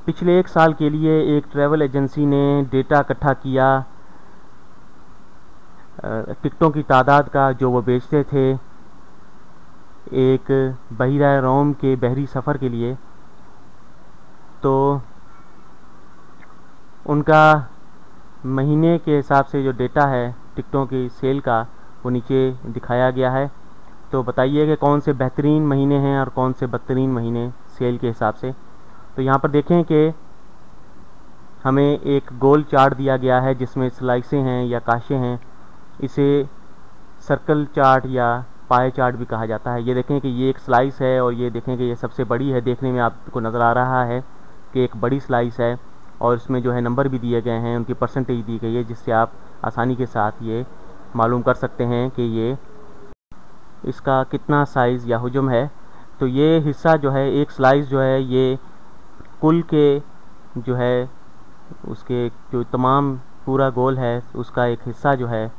पिछले 1 साल के लिए एक ट्रैवल एजेंसी ने डेटा इकट्ठा किया टिकटों की तादाद का जो वो बेचते थे एक बहिरा रोम के बहरी सफ़र के लिए। तो उनका महीने के हिसाब से जो डेटा है टिकटों की सेल का वो नीचे दिखाया गया है। तो बताइए कि कौन से बेहतरीन महीने हैं और कौन से बदतरीन महीने सेल के हिसाब से। तो यहाँ पर देखें कि हमें एक गोल चार्ट दिया गया है जिसमें स्लाइसें हैं या काशे हैं। इसे सर्कल चार्ट या पाए चार्ट भी कहा जाता है। ये देखें कि ये एक स्लाइस है और ये देखें कि ये सबसे बड़ी है। देखने में आपको नज़र आ रहा है कि एक बड़ी स्लाइस है और इसमें जो है नंबर भी दिए गए हैं, उनकी परसेंटेज दी गई है, जिससे आप आसानी के साथ ये मालूम कर सकते हैं कि ये इसका कितना साइज़ या हुजम है। तो ये हिस्सा जो है एक स्लाइस जो है ये कुल के जो है उसके जो तमाम पूरा गोल है उसका एक हिस्सा जो है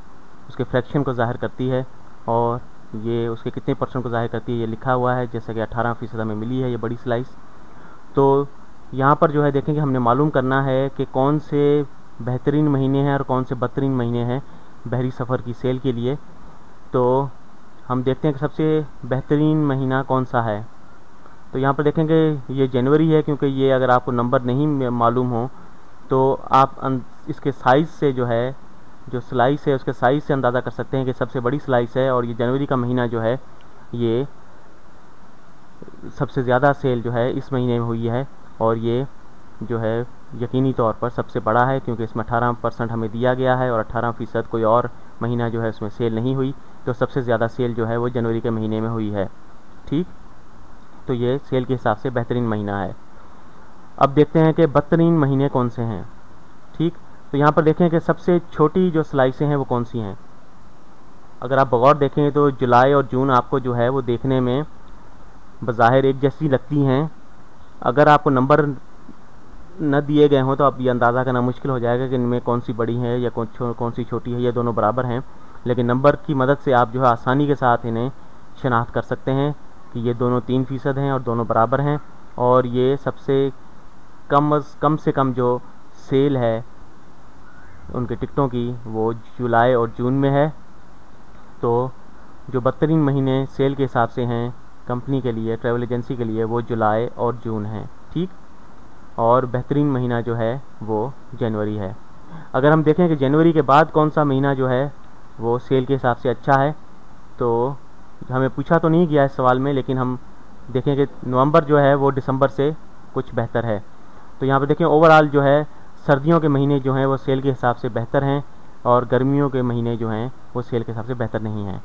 उसके फ्रैक्शन को ज़ाहिर करती है और ये उसके कितने परसेंट को ज़ाहिर करती है ये लिखा हुआ है। जैसे कि 18% हमें मिली है ये बड़ी स्लाइस। तो यहाँ पर जो है देखेंगे हमने मालूम करना है कि कौन से बेहतरीन महीने हैं और कौन से बदतरीन महीने हैं बहरी सफ़र की सेल के लिए। तो हम देखते हैं कि सबसे बेहतरीन महीना कौन सा है। तो यहाँ पर देखेंगे ये जनवरी है, क्योंकि ये अगर आपको नंबर नहीं मालूम हो तो आप इसके साइज़ से जो है जो स्लाइस है उसके साइज़ से अंदाज़ा कर सकते हैं कि सबसे बड़ी स्लाइस है और ये जनवरी का महीना जो है ये सबसे ज़्यादा सेल जो है इस महीने में हुई है और ये जो है यकीनी तौर पर सबसे बड़ा है, क्योंकि इसमें 18% हमें दिया गया है और 18% कोई और महीना जो है उसमें सेल नहीं हुई। तो सबसे ज़्यादा सेल जो है वो जनवरी के महीने में हुई है। ठीक, तो ये सेल के हिसाब से बेहतरीन महीना है। अब देखते हैं कि बदतरीन महीने कौन से हैं। ठीक, तो यहाँ पर देखें कि सबसे छोटी जो स्लाइसें हैं वो कौन सी हैं। अगर आप बगौर देखें तो जुलाई और जून आपको जो है वो देखने में बज़ाहिर एक जैसी लगती हैं। अगर आपको नंबर न दिए गए हों तो आप ये अंदाज़ा करना मुश्किल हो जाएगा कि इनमें कौन सी बड़ी है या कौन सी छोटी है, या दोनों बराबर हैं। लेकिन नंबर की मदद से आप जो है आसानी के साथ इन्हें शनाख्त कर सकते हैं कि ये दोनों 3% हैं और दोनों बराबर हैं। और ये सबसे कम से कम जो सेल है उनके टिकटों की वो जुलाई और जून में है। तो जो बदतरीन महीने सेल के हिसाब से हैं कंपनी के लिए, ट्रैवल एजेंसी के लिए, वो जुलाई और जून हैं। ठीक, और बेहतरीन महीना जो है वो जनवरी है। अगर हम देखें कि जनवरी के बाद कौन सा महीना जो है वो सेल के हिसाब से अच्छा है, तो हमें पूछा तो नहीं गया इस सवाल में, लेकिन हम देखें कि नवंबर जो है वो दिसंबर से कुछ बेहतर है। तो यहाँ पर देखें ओवरऑल जो है सर्दियों के महीने जो हैं वो सेल के हिसाब से बेहतर हैं और गर्मियों के महीने जो हैं वो सेल के हिसाब से बेहतर नहीं हैं।